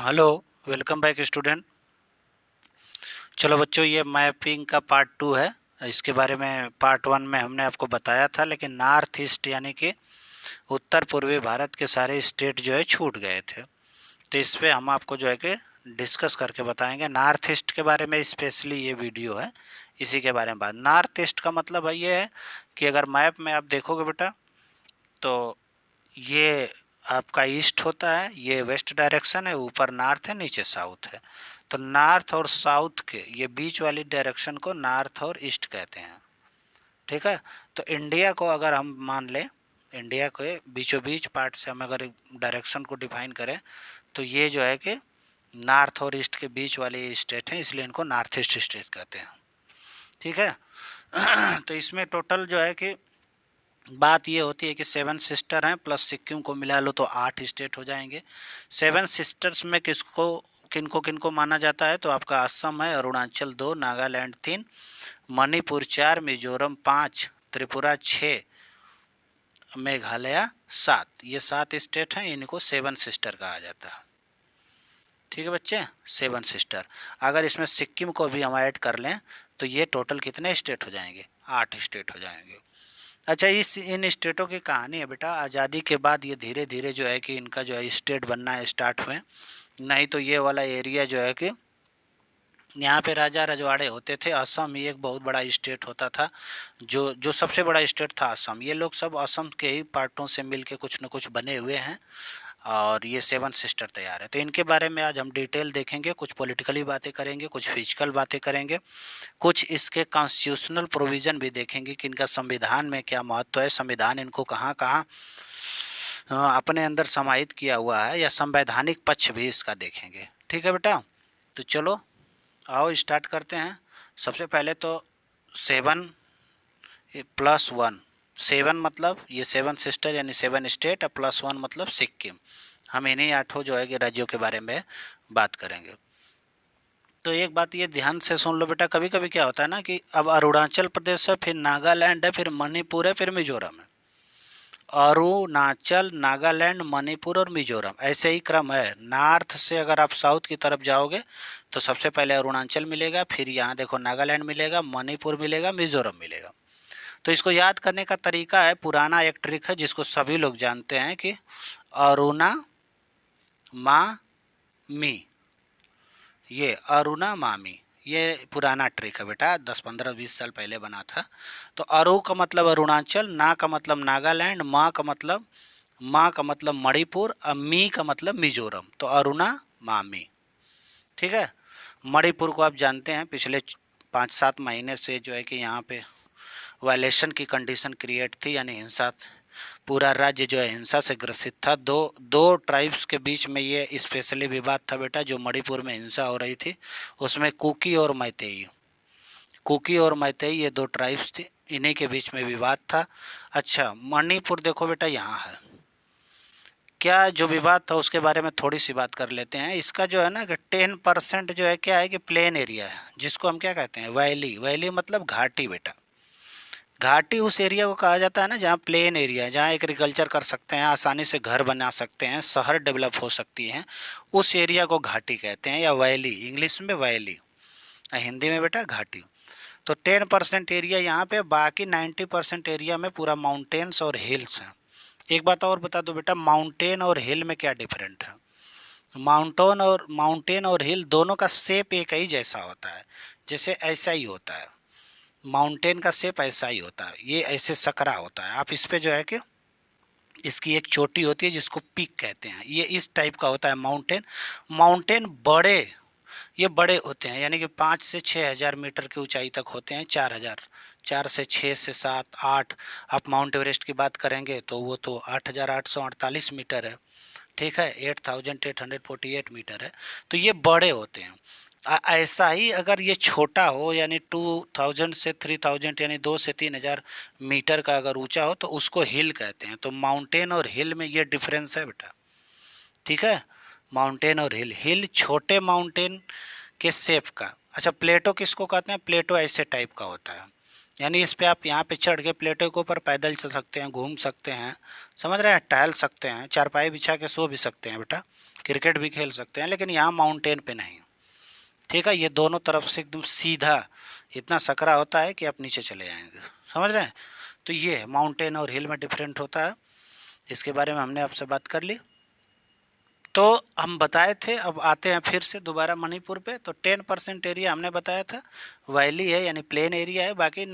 Hello, welcome back student. चलो बच्चों, ये मैपिंग का पार्ट 2 है। इसके बारे में पार्ट 1 में हमने आपको बताया था, लेकिन नॉर्थ ईस्ट यानी कि उत्तर पूर्वी भारत के सारे स्टेट जो है छूट गए थे। तो इस पे हम आपको जो है कि डिस्कस करके बताएंगे। नॉर्थ ईस्ट के बारे में स्पेशली ये वीडियो है, इसी के बारे में बात। नॉर्थ ईस्ट का मतलब है ये है कि अगर मैप में आप देखोगे बेटा, तो ये आपका ईस्ट होता है, ये वेस्ट डायरेक्शन है, ऊपर नॉर्थ है, नीचे साउथ है। तो नॉर्थ और साउथ के ये बीच वाली डायरेक्शन को नॉर्थ और ईस्ट कहते हैं। ठीक है। तो इंडिया को अगर हम मान लें, इंडिया के बीचों बीच पार्ट से हम अगर डायरेक्शन को डिफाइन करें, तो ये जो है कि नॉर्थ और ईस्ट के बीच वाले स्टेट हैं, इसलिए इनको नॉर्थ ईस्ट स्टेट कहते हैं। ठीक है। तो इसमें टोटल जो है कि बात ये होती है कि 7 सिस्टर हैं, प्लस सिक्किम को मिला लो तो 8 स्टेट हो जाएंगे। 7 सिस्टर्स में किनको किनको माना जाता है, तो आपका असम है, अरुणाचल 2, नागालैंड 3, मणिपुर 4, मिजोरम 5, त्रिपुरा 6, मेघालय 7। ये 7 स्टेट हैं, इनको 7 सिस्टर कहा जाता है। ठीक है बच्चे, 7 सिस्टर। अगर इसमें सिक्किम को भी हम ऐड कर लें तो ये टोटल कितने स्टेट हो जाएंगे? 8 स्टेट हो जाएंगे। अच्छा, इस इन स्टेटों की कहानी है बेटा, आज़ादी के बाद ये धीरे धीरे जो है कि इनका जो है स्टेट बनना स्टार्ट हुए। नहीं तो ये वाला एरिया जो है कि यहाँ पे राजा रजवाड़े होते थे। असम ही एक बहुत बड़ा स्टेट होता था, जो जो सबसे बड़ा स्टेट था असम। ये लोग सब असम के ही पार्टों से मिल के कुछ न कुछ बने हुए हैं, और ये 7 सिस्टर तैयार है। तो इनके बारे में आज हम डिटेल देखेंगे, कुछ पॉलिटिकली बातें करेंगे, कुछ फिजिकल बातें करेंगे, कुछ इसके कॉन्स्टिट्यूशनल प्रोविज़न भी देखेंगे कि इनका संविधान में क्या महत्व है, संविधान इनको कहाँ कहाँ अपने अंदर समाहित किया हुआ है, या संवैधानिक पक्ष भी इसका देखेंगे। ठीक है बेटा, तो चलो आओ स्टार्ट करते हैं। सबसे पहले तो 7+1, 7 मतलब ये 7 सिस्टर यानी 7 स्टेट, और +1 मतलब सिक्किम। हम इन्हीं 8 जो है कि राज्यों के बारे में बात करेंगे। तो एक बात ये ध्यान से सुन लो बेटा, कभी कभी क्या होता है ना कि अब अरुणाचल प्रदेश है, फिर नागालैंड है, फिर मणिपुर है, फिर मिजोरम है। अरुणाचल, नागालैंड, मणिपुर और मिजोरम, ऐसे ही क्रम है। नॉर्थ से अगर आप साउथ की तरफ जाओगे तो सबसे पहले अरुणाचल मिलेगा, फिर यहाँ देखो नागालैंड मिलेगा, मणिपुर मिलेगा, मिजोरम मिलेगा। तो इसको याद करने का तरीका है, पुराना एक ट्रिक है जिसको सभी लोग जानते हैं कि अरुणा मा मी, ये अरुणा मामी, ये पुराना ट्रिक है बेटा, 10-15-20 साल पहले बना था। तो अरु का मतलब अरुणाचल, ना का मतलब नागालैंड, माँ का मतलब मणिपुर, और मी का मतलब मिजोरम। तो अरुणा मामी। ठीक है। मणिपुर को आप जानते हैं, पिछले 5-7 महीने से जो है कि यहाँ पे वायलेशन की कंडीशन क्रिएट थी, यानी हिंसा, पूरा राज्य जो है हिंसा से ग्रसित था। दो दो ट्राइब्स के बीच में ये स्पेशली विवाद था बेटा, जो मणिपुर में हिंसा हो रही थी उसमें कुकी और मैतेई ये 2 ट्राइब्स थी, इन्हीं के बीच में विवाद था। अच्छा, मणिपुर देखो बेटा यहाँ है। क्या जो विवाद था उसके बारे में थोड़ी सी बात कर लेते हैं। इसका जो है ना कि 10% जो है क्या है कि प्लेन एरिया है, जिसको हम क्या कहते हैं, वैली। वैली मतलब घाटी बेटा। घाटी उस एरिया को कहा जाता है ना जहाँ प्लेन एरिया है, जहाँ एग्रीकल्चर कर सकते हैं, आसानी से घर बना सकते हैं, शहर डेवलप हो सकती हैं, उस एरिया को घाटी कहते हैं, या वैली, इंग्लिश में वैली, हिंदी में बेटा घाटी। तो 10% एरिया यहाँ पे, बाकी 90% एरिया में पूरा माउंटेन्स और हिल्स हैं। एक बात और बता दो बेटा, माउंटेन और हिल में क्या डिफरेंट है? माउंटेन और हिल दोनों का शेप एक ही जैसा होता है, जैसे ऐसा ही होता है। माउंटेन का शेप ऐसा ही होता है, ये ऐसे सकरा होता है। आप इस पे जो है कि इसकी एक चोटी होती है जिसको पीक कहते हैं, ये इस टाइप का होता है माउंटेन। माउंटेन बड़े, ये बड़े होते हैं, यानी कि 5 से 6 हज़ार मीटर की ऊंचाई तक होते हैं। 4 हज़ार, 4 से 6 से 7 8। आप माउंट एवरेस्ट की बात करेंगे तो वो तो 8,848 मीटर है। ठीक है, 8,848 मीटर है। तो ये बड़े होते हैं। ऐसा ही अगर ये छोटा हो, यानी 2,000 से 3,000, यानी 2 से 3 हज़ार मीटर का अगर ऊंचा हो, तो उसको हिल कहते हैं। तो माउंटेन और हिल में ये डिफरेंस है बेटा। ठीक है, माउंटेन और हिल, हिल छोटे माउंटेन के शेप का। अच्छा, प्लेटो किसको कहते हैं? प्लेटो ऐसे टाइप का होता है, यानी इस पे आप यहाँ पे चढ़ के प्लेटो के ऊपर पैदल चल सकते हैं, घूम सकते हैं, समझ रहे हैं, टहल सकते हैं, चारपाई बिछा के सो भी सकते हैं बेटा। क्रिकेट भी खेल सकते हैं, लेकिन यहाँ माउंटेन पे नहीं। ठीक है, ये दोनों तरफ से एकदम सीधा इतना सकरा होता है कि आप नीचे चले जाएंगे, समझ रहे हैं। तो ये माउंटेन और हिल में डिफरेंट होता है, इसके बारे में हमने आपसे बात कर ली। तो हम बताए थे, अब आते हैं फिर से दोबारा मणिपुर पे। तो 10% एरिया हमने बताया था वैली है, यानी प्लेन एरिया है, बाकी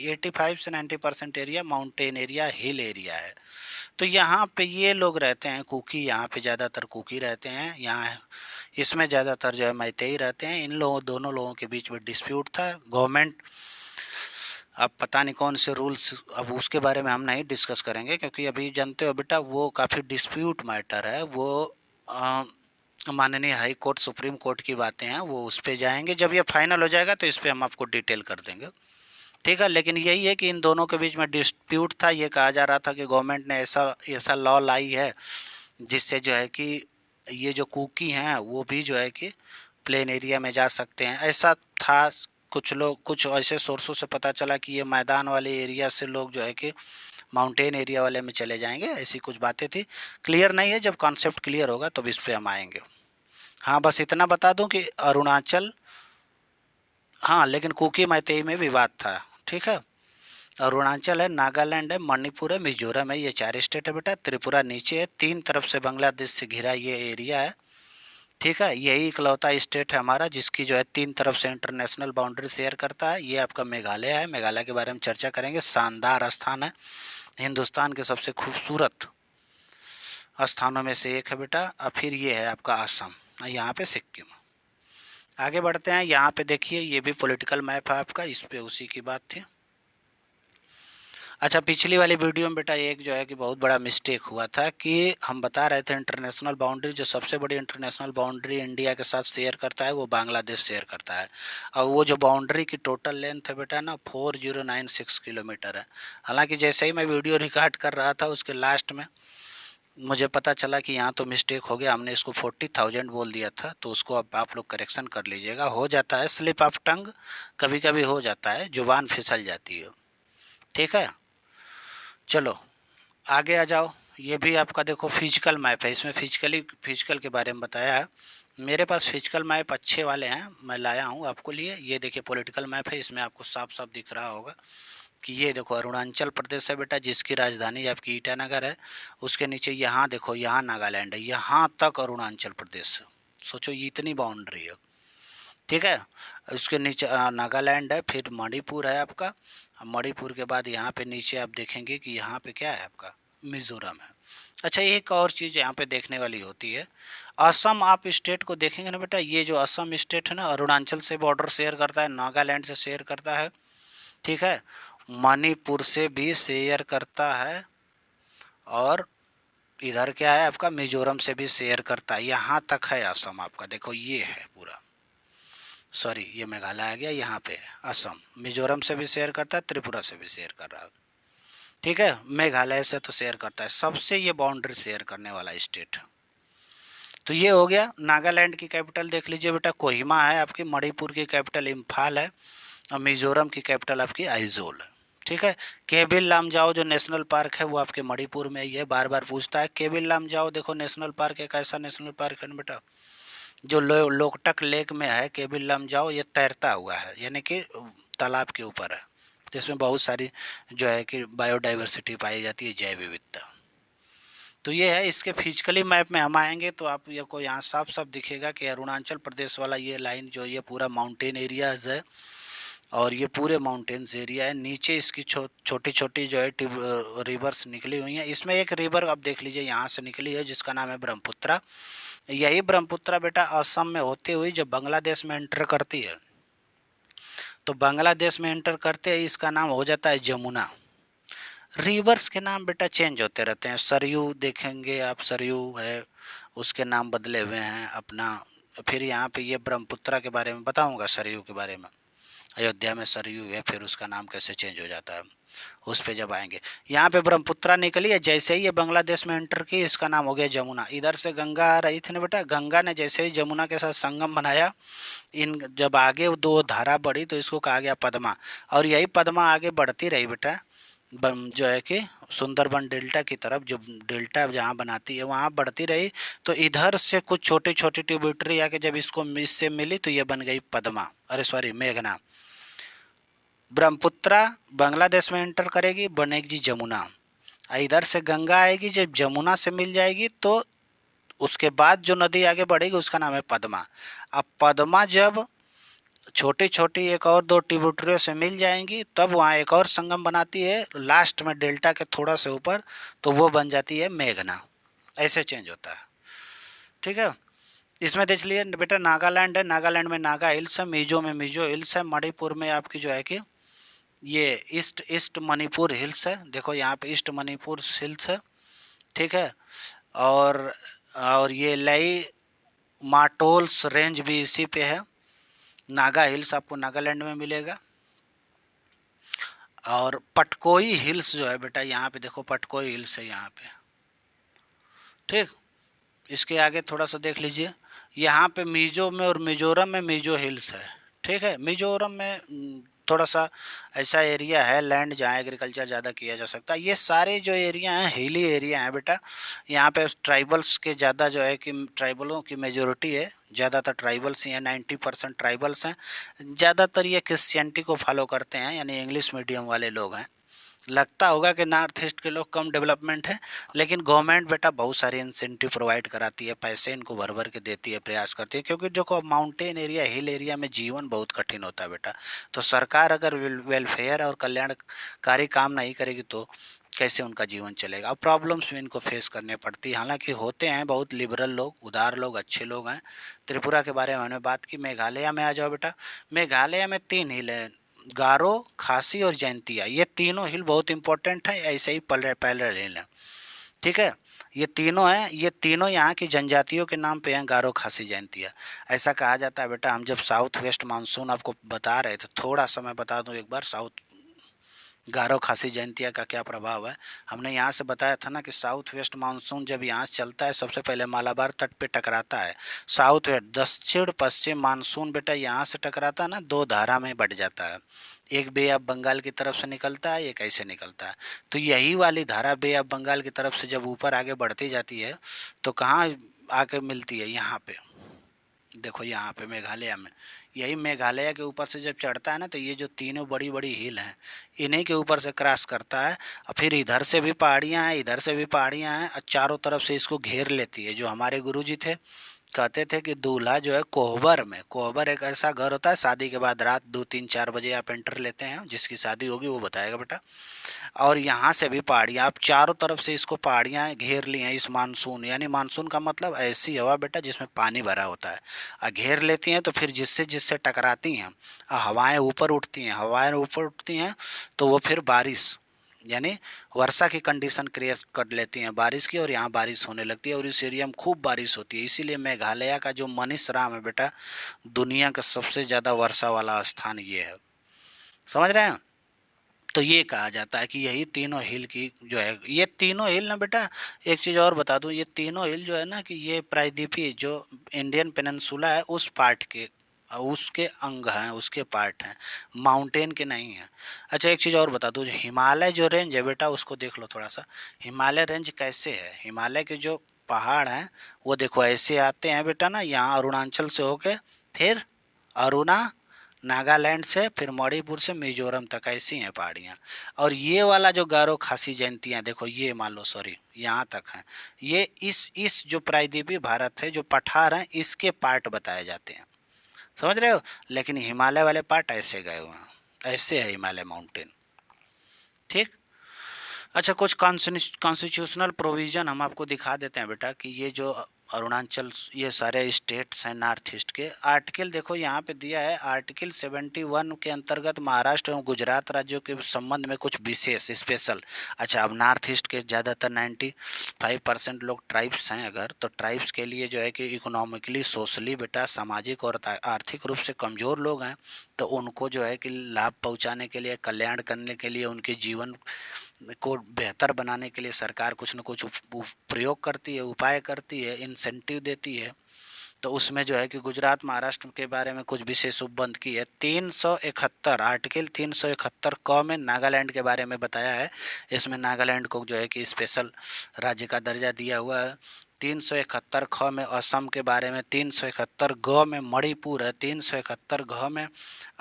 85 से 90% area mountain area, hill area है। तो यहाँ पे ये लोग रहते हैं कुकी, यहाँ पे ज़्यादातर कुकी रहते हैं। यहाँ इसमें ज़्यादातर जो है मैतेई रहते हैं। इन लोगों दोनों लोगों के बीच में डिस्प्यूट था। गवर्नमेंट, अब पता नहीं कौन से रूल्स, अब उसके बारे में हम नहीं डिस्कस करेंगे, क्योंकि अभी जानते हो बेटा वो काफ़ी डिस्प्यूट मैटर है। वो माननीय हाई कोर्ट, सुप्रीम कोर्ट की बातें हैं, वो उस पर जाएंगे। जब ये फाइनल हो जाएगा तो इस पर हम आपको डिटेल कर देंगे। ठीक है, लेकिन यही है कि इन दोनों के बीच में डिस्प्यूट था। ये कहा जा रहा था कि गवर्नमेंट ने ऐसा ऐसा लॉ लाई है जिससे जो है कि ये जो कुकी हैं वो भी जो है कि प्लेन एरिया में जा सकते हैं, ऐसा था। कुछ लोग, कुछ ऐसे सोर्सों से पता चला कि ये मैदान वाले एरिया से लोग जो है कि माउंटेन एरिया वाले में चले जाएंगे, ऐसी कुछ बातें थी। क्लियर नहीं है, जब कॉन्सेप्ट क्लियर होगा तो इस पर हम आएंगे। हाँ, बस इतना बता दूं कि अरुणाचल, हाँ लेकिन कुकी मैतेई में विवाद था। ठीक है, अरुणाचल है, नागालैंड है, मणिपुर है, मिजोरम है, ये 4 स्टेट है बेटा। त्रिपुरा नीचे है, 3 तरफ से बांग्लादेश से घिरा ये एरिया है। ठीक है, यही इकलौता स्टेट है हमारा जिसकी जो है 3 तरफ से इंटरनेशनल बाउंड्री शेयर करता है। ये आपका मेघालय है। मेघालय के बारे में चर्चा करेंगे, शानदार स्थान है, हिंदुस्तान के सबसे खूबसूरत स्थानों में से एक है बेटा। और फिर ये है आपका असम, यहाँ पे सिक्किम। आगे बढ़ते हैं, यहाँ पे देखिए ये भी पॉलिटिकल मैप है आपका, इस पे उसी की बात थी। अच्छा, पिछली वाली वीडियो में बेटा एक जो है कि बहुत बड़ा मिस्टेक हुआ था कि हम बता रहे थे इंटरनेशनल बाउंड्री, जो सबसे बड़ी इंटरनेशनल बाउंड्री इंडिया के साथ शेयर करता है वो बांग्लादेश शेयर करता है। और वो जो बाउंड्री की टोटल लेंथ है बेटा ना 4096 किलोमीटर है। हालांकि जैसे ही मैं वीडियो रिकॉर्ड कर रहा था उसके लास्ट में मुझे पता चला कि यहाँ तो मिस्टेक हो गया, हमने इसको 40,000 बोल दिया था। तो उसको अब आप लोग करेक्शन कर लीजिएगा, हो जाता है स्लिप ऑफ टंग, कभी कभी हो जाता है, जुबान फिसल जाती है। ठीक है, चलो आगे आ जाओ। ये भी आपका देखो फिजिकल मैप है, इसमें फिजिकल के बारे में बताया है। मेरे पास फिजिकल मैप अच्छे वाले हैं, मैं लाया हूँ आपको लिए। ये देखिए पॉलिटिकल मैप है, इसमें आपको साफ साफ दिख रहा होगा कि ये देखो अरुणाचल प्रदेश है बेटा, जिसकी राजधानी आपकी ईटानगर है। उसके नीचे यहाँ देखो, यहाँ नागालैंड है, यहाँ तक अरुणाचल प्रदेश है। सोचो ये इतनी बाउंड्री है। ठीक है, उसके नीचे नागालैंड है, फिर मणिपुर है आपका। मणिपुर के बाद यहाँ पे नीचे आप देखेंगे कि यहाँ पे क्या है आपका, मिज़ोरम है। अच्छा, एक और चीज़ यहाँ पे देखने वाली होती है, असम आप स्टेट को देखेंगे ना बेटा, ये जो असम स्टेट है ना अरुणाचल से बॉर्डर शेयर करता है, नागालैंड से शेयर करता है। ठीक है, मणिपुर से भी शेयर करता है, और इधर क्या है आपका मिजोरम से भी शेयर करता है। यहाँ तक है असम आपका, देखो ये है पूरा, सॉरी ये मेघालय आ गया, यहाँ पे असम मिजोरम से भी शेयर करता है, त्रिपुरा से भी शेयर कर रहा है। ठीक है, मेघालय से तो शेयर करता है, सबसे ये बाउंड्री शेयर करने वाला स्टेट है। तो ये हो गया। नागालैंड की कैपिटल देख लीजिए बेटा, कोहिमा है आपकी। मणिपुर की कैपिटल इम्फाल है, और मिजोरम की कैपिटल आपकी आइजोल है। ठीक है, केबिल लामजाओ जो नेशनल पार्क है वो आपके मणिपुर में, ये बार बार पूछता है। केबिल लामजाओ देखो नेशनल पार्क, एक ऐसा नेशनल पार्क है ना बेटा जो लोकटक लेक में है। केबिल लामजाओ ये तैरता हुआ है, यानी कि तालाब के ऊपर है, जिसमें बहुत सारी जो है कि बायोडाइवर्सिटी पाई जाती है, जैव विविधता। तो ये है, इसके फिजिकली मैप में हम आएंगे तो आप ये को यहाँ साफ साफ दिखेगा कि अरुणाचल प्रदेश वाला ये लाइन जो ये पूरा माउंटेन एरियाज है, और ये पूरे माउंटेन्स एरिया है। नीचे इसकी छोटी छोटी जो है रिवर्स निकली हुई हैं। इसमें एक रिवर आप देख लीजिए यहाँ से निकली है जिसका नाम है ब्रह्मपुत्रा। यही ब्रह्मपुत्रा बेटा असम में होते हुए जब बांग्लादेश में एंटर करती है, तो बांग्लादेश में एंटर करते ही इसका नाम हो जाता है जमुना। रिवर्स के नाम बेटा चेंज होते रहते हैं। सरयू देखेंगे आप, सरयू है, उसके नाम बदले हुए हैं अपना। फिर यहाँ पे ये ब्रह्मपुत्रा के बारे में बताऊंगा, सरयू के बारे में। अयोध्या में सरयू है, फिर उसका नाम कैसे चेंज हो जाता है उस पे जब आएंगे। यहाँ पे ब्रह्मपुत्रा निकली है, जैसे ही ये बांग्लादेश में एंटर की इसका नाम हो गया जमुना। इधर से गंगा आ रही थी ना बेटा, गंगा ने जैसे ही जमुना के साथ संगम बनाया, इन जब आगे दो धारा बढ़ी तो इसको कहा गया पद्मा। और यही पद्मा आगे बढ़ती रही बेटा, जो है कि सुंदरबन डेल्टा की तरफ, जो डेल्टा जहाँ बनाती है वहाँ बढ़ती रही, तो इधर से कुछ छोटी छोटी ट्रिब्यूटरी आके जब इससे मिली तो ये बन गई पद्मा, अरे सॉरी मेघना। ब्रह्मपुत्रा बांग्लादेश में एंटर करेगी, बनेगी जमुना। इधर से गंगा आएगी, जब जमुना से मिल जाएगी तो उसके बाद जो नदी आगे बढ़ेगी उसका नाम है पद्मा। अब पद्मा जब छोटी छोटी एक और दो ट्रिब्यूटरियों से मिल जाएंगी तब वहाँ एक और संगम बनाती है लास्ट में डेल्टा के थोड़ा से ऊपर, तो वो बन जाती है मेघना। ऐसे चेंज होता है, ठीक है। इसमें देख लिए बेटा, नागालैंड है, नागालैंड में नागा हिल्स है, मिजो में मिजो हिल्स है, मणिपुर में आपकी जो है कि ये ईस्ट ईस्ट मणिपुर हिल्स है, देखो यहाँ पे ईस्ट मणिपुर हिल्स है, ठीक है। और और ये लई माटोल्स रेंज भी इसी पे है। नागा हिल्स आपको नागालैंड में मिलेगा। और पटकोई हिल्स जो है बेटा, यहाँ पे देखो पटकोई हिल्स है यहाँ पे, ठीक। इसके आगे थोड़ा सा देख लीजिए, यहाँ पे मिजो में और मिजोरम में मिजो हिल्स है, ठीक है। मिजोरम में थोड़ा सा ऐसा एरिया है लैंड जहाँ एग्रीकल्चर ज़्यादा किया जा सकता है। ये सारे जो एरिया हैं हिली एरिया हैं बेटा, यहाँ पे ट्राइबल्स के ज़्यादा जो है कि ट्राइबलों की मेजोरिटी है, ज़्यादातर ट्राइबल्स ही हैं, 90% ट्राइबल्स हैं। ज़्यादातर ये क्रिश्चियनिटी को फॉलो करते हैं, यानी इंग्लिश मीडियम वाले लोग हैं। लगता होगा कि नॉर्थ ईस्ट के लोग कम डेवलपमेंट है, लेकिन गवर्नमेंट बेटा बहुत सारी इंसेंटिव प्रोवाइड कराती है, पैसे इनको भर भर के देती है, प्रयास करती है, क्योंकि देखो माउंटेन एरिया हिल एरिया में जीवन बहुत कठिन होता है बेटा। तो सरकार अगर वेलफेयर और कल्याणकारी काम नहीं करेगी तो कैसे उनका जीवन चलेगा। अब प्रॉब्लम्स भी इनको फेस करने पड़ती है, हालांकि होते हैं बहुत लिबरल लोग, उदार लोग, अच्छे लोग हैं। त्रिपुरा के बारे में हमने बात की। मेघालय में आ जाओ बेटा, मेघालय में 3 हिल है, गारो, खासी और जैंतिया। ये तीनों हिल बहुत इंपॉर्टेंट है, ऐसे ही पैरेलल हिल है, ठीक है। ये तीनों हैं, ये तीनों यहाँ की जनजातियों के नाम पे हैं, गारो, खासी, जैंतिया। ऐसा कहा जाता है बेटा, हम जब साउथ वेस्ट मानसून आपको बता रहे थे, थोड़ा सा मैं बता दूं एक बार, साउथ गारो, खासी, जैंतिया का क्या प्रभाव है। हमने यहाँ से बताया था ना कि साउथ वेस्ट मानसून जब यहाँ से चलता है सबसे पहले मालाबार तट पे टकराता है। साउथ वेस्ट दक्षिण पश्चिम मानसून बेटा यहाँ से टकराता है ना, 2 धारा में बढ़ जाता है। एक बे ऑफ बंगाल की तरफ से निकलता है, एक ऐसे निकलता है। तो यही वाली धारा बे ऑफ बंगाल की तरफ से जब ऊपर आगे बढ़ती जाती है तो कहाँ आके मिलती है, यहाँ पे देखो, यहाँ पे मेघालय में। यही मेघालय के ऊपर से जब चढ़ता है ना, तो ये जो तीनों बड़ी बड़ी हिल हैं इन्हीं के ऊपर से क्रॉस करता है, और फिर इधर से भी पहाड़ियाँ हैं, इधर से भी पहाड़ियाँ हैं, और चारों तरफ से इसको घेर लेती है। जो हमारे गुरुजी थे कहते थे कि दूल्हा जो है कोहबर में, कोहबर एक ऐसा घर होता है शादी के बाद रात 2 3 4 बजे आप एंटर लेते हैं, जिसकी शादी होगी वो बताएगा बेटा। और यहाँ से भी पहाड़ियाँ, आप चारों तरफ से इसको पहाड़ियाँ घेर ली हैं इस मानसून, यानी मानसून का मतलब ऐसी हवा बेटा जिसमें पानी भरा होता है, घेर लेती हैं। तो फिर जिससे जिससे टकराती हैं हवाएं ऊपर उठती हैं, हवाएं ऊपर उठती हैं तो वो फिर बारिश यानी वर्षा की कंडीशन क्रिएट कर लेती हैं, बारिश की, और यहाँ बारिश होने लगती है और इस एरिया में खूब बारिश होती है। इसीलिए मेघालय का जो मनीषराम है बेटा, दुनिया का सबसे ज़्यादा वर्षा वाला स्थान ये है, समझ रहे हैं। तो ये कहा जाता है कि यही तीनों हिल की जो है, ये तीनों हिल ना बेटा, एक चीज़ और बता दूं, ये तीनों हिल जो है ना कि ये प्रायद्वीपीय जो इंडियन पेनिनसुला है उस पार्ट के, उसके अंग हैं, उसके पार्ट हैं, माउंटेन के नहीं हैं। अच्छा एक चीज़ और बता दूं, हिमालय जो रेंज है बेटा उसको देख लो थोड़ा सा, हिमालय रेंज कैसे है। हिमालय के जो पहाड़ हैं वो देखो ऐसे आते हैं बेटा ना, यहाँ अरुणाचल से होके फिर अरुणा, नागालैंड से फिर मणिपुर से मिजोरम तक ऐसी हैं पहाड़ियाँ। और ये वाला जो गारो, खासी, जयंतियाँ देखो, ये मान लो सॉरी यहाँ तक हैं, ये इस जो प्रायद्वीपीय भारत है, जो पठार हैं, इसके पार्ट बताए जाते हैं, समझ रहे हो। लेकिन हिमालय वाले पार्ट ऐसे गए हुए हैं, ऐसे है हिमालय माउंटेन, ठीक। अच्छा कुछ कॉन्स्टिट्यूशनल प्रोविज़न हम आपको दिखा देते हैं बेटा कि ये जो अरुणाचल, ये सारे स्टेट्स हैं नॉर्थ ईस्ट के, आर्टिकल देखो यहाँ पे दिया है, आर्टिकल 71 के अंतर्गत महाराष्ट्र एवं गुजरात राज्यों के संबंध में कुछ विशेष स्पेशल। अच्छा अब नॉर्थ ईस्ट के ज़्यादातर 95% लोग ट्राइब्स हैं, अगर तो ट्राइब्स के लिए जो है कि इकोनॉमिकली सोशली बेटा, सामाजिक और आर्थिक रूप से कमज़ोर लोग हैं, तो उनको जो है कि लाभ पहुँचाने के लिए, कल्याण करने के लिए, उनके जीवन को बेहतर बनाने के लिए सरकार कुछ न कुछ प्रयोग करती है, उपाय करती है, इंसेंटिव देती है। तो उसमें जो है कि गुजरात महाराष्ट्र के बारे में कुछ विशेष उपबंध की है। 371 आर्टिकल 371 क में नागालैंड के बारे में बताया है। इसमें नागालैंड को जो है कि स्पेशल राज्य का दर्जा दिया हुआ है। 371 ख में असम के बारे में, 371 ग में मणिपुर है, 371 घ में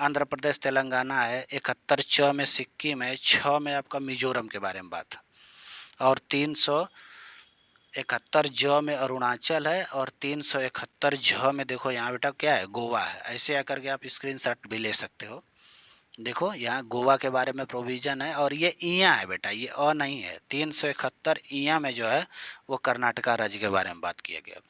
आंध्र प्रदेश तेलंगाना है, 71 च में सिक्किम है, 6 में आपका मिजोरम के बारे में बात है, और 371 ज में अरुणाचल है, और 371 झ में देखो यहाँ बेटा क्या है, गोवा है। ऐसे आकर के आप स्क्रीनशॉट भी ले सकते हो। देखो यहाँ गोवा के बारे में प्रोविज़न है, और ये ईया है बेटा, ये अ नहीं है। 371 ईया में जो है वो कर्नाटका राज्य के बारे में बात किया गया।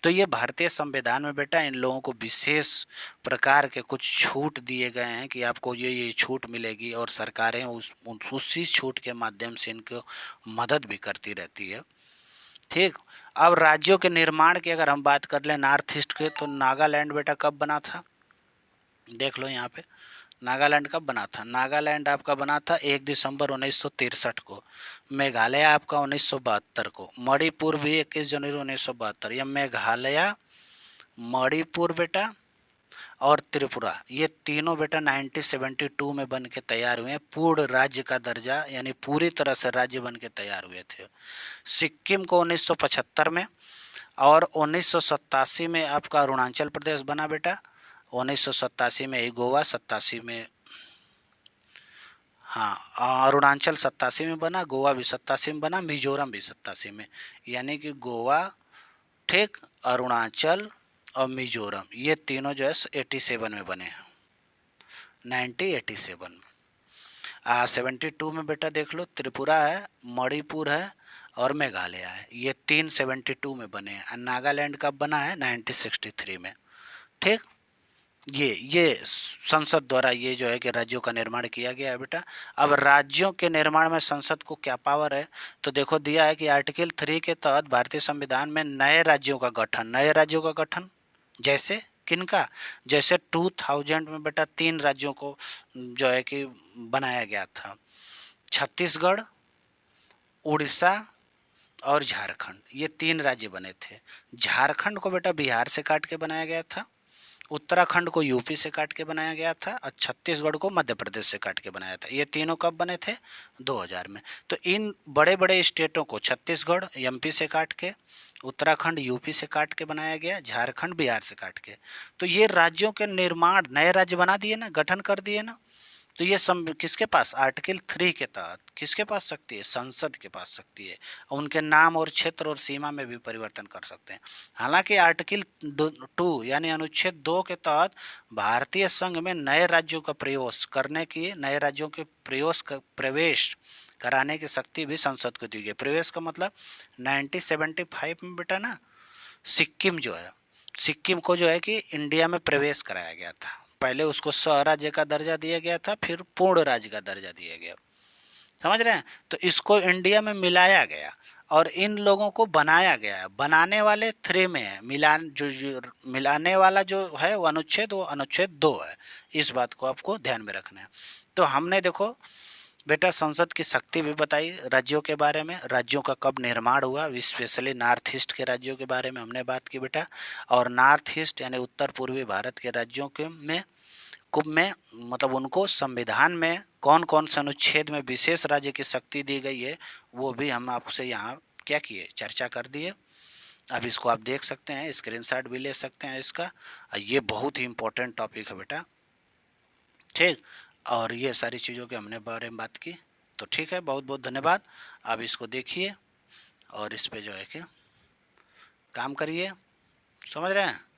तो ये भारतीय संविधान में बेटा इन लोगों को विशेष प्रकार के कुछ छूट दिए गए हैं कि आपको ये छूट मिलेगी, और सरकारें उसी छूट के माध्यम से इनको मदद भी करती रहती है। ठीक। अब राज्यों के निर्माण की अगर हम बात कर लें नॉर्थ ईस्ट के, तो नागालैंड बेटा कब बना था, देख लो यहाँ पे नागालैंड कब बना था। नागालैंड आपका बना था 1 दिसंबर 1963 को। मेघालय आपका 1972 को। मणिपुर भी 21 जनवरी 1972। या मेघालय, मणिपुर बेटा और त्रिपुरा, ये तीनों बेटा 1972 में बन के तैयार हुए हैं। पूर्ण राज्य का दर्जा यानी पूरी तरह से राज्य बन के तैयार हुए थे। सिक्किम को 1975 में, और 1987 में आपका अरुणाचल प्रदेश बना बेटा। 1987 में ही गोवा, 87 में, हाँ अरुणाचल 87 में बना, गोवा भी 87 में बना, मिजोरम भी 87 में। यानी कि गोवा, ठीक, अरुणाचल और मिजोरम, ये तीनों जो है 87 में बने हैं, 1987 में। 72 में बेटा देख लो त्रिपुरा है, मणिपुर है और मेघालय है, ये 372 में बने हैं। नागालैंड कब बना है, 1963 में। ठीक। ये संसद द्वारा ये जो है कि राज्यों का निर्माण किया गया है बेटा। अब राज्यों के निर्माण में संसद को क्या पावर है, तो देखो दिया है कि आर्टिकल 3 के तहत भारतीय संविधान में नए राज्यों का गठन, नए राज्यों का गठन जैसे किनका, जैसे 2000 में बेटा 3 राज्यों को जो है कि बनाया गया था, छत्तीसगढ़, उड़ीसा और झारखंड, ये 3 राज्य बने थे। झारखंड को बेटा बिहार से काट के बनाया गया था, उत्तराखंड को यूपी से काट के बनाया गया था, और छत्तीसगढ़ को मध्य प्रदेश से काट के बनाया था। ये तीनों कब बने थे, 2000 में। तो इन बड़े बड़े स्टेटों को छत्तीसगढ़ एमपी से काट के, उत्तराखंड यूपी से काट के बनाया गया, झारखंड बिहार से काट के। तो ये राज्यों के निर्माण, नए राज्य बना दिए ना, गठन कर दिए ना। तो ये किसके पास, आर्टिकल 3 के तहत किसके पास शक्ति है, संसद के पास शक्ति है। उनके नाम और क्षेत्र और सीमा में भी परिवर्तन कर सकते हैं। हालांकि आर्टिकल 2 यानी अनुच्छेद 2 के तहत भारतीय संघ में नए राज्यों का प्रवेश करने की, नए राज्यों के प्रवेश कराने की शक्ति भी संसद को दी गई। प्रवेश का मतलब 1975 में बेटा ना, सिक्किम जो है, सिक्किम को जो है कि इंडिया में प्रवेश कराया गया था। पहले उसको सह राज्य का दर्जा दिया गया था, फिर पूर्ण राज्य का दर्जा दिया गया, समझ रहे हैं। तो इसको इंडिया में मिलाया गया और इन लोगों को बनाया गया है। बनाने वाले 3 में है, मिलाने वाला जो है वो अनुच्छेद 2 है। इस बात को आपको ध्यान में रखना है। तो हमने देखो बेटा संसद की शक्ति भी बताई, राज्यों के बारे में, राज्यों का कब निर्माण हुआ, स्पेशली नॉर्थ ईस्ट के राज्यों के बारे में हमने बात की बेटा। और नॉर्थ ईस्ट यानी उत्तर पूर्वी भारत के राज्यों के में मतलब उनको संविधान में कौन कौन से अनुच्छेद में विशेष राज्य की शक्ति दी गई है, वो भी हम आपसे यहाँ क्या किए, चर्चा कर दिए। अब इसको आप देख सकते हैं, स्क्रीनशॉट भी ले सकते हैं इसका। ये बहुत ही इम्पोर्टेंट टॉपिक है बेटा, ठीक। और ये सारी चीज़ों के हमने बारे में बात की। तो ठीक है, बहुत बहुत धन्यवाद। आप इसको देखिए और इस पे जो है कि काम करिए, समझ रहे हैं।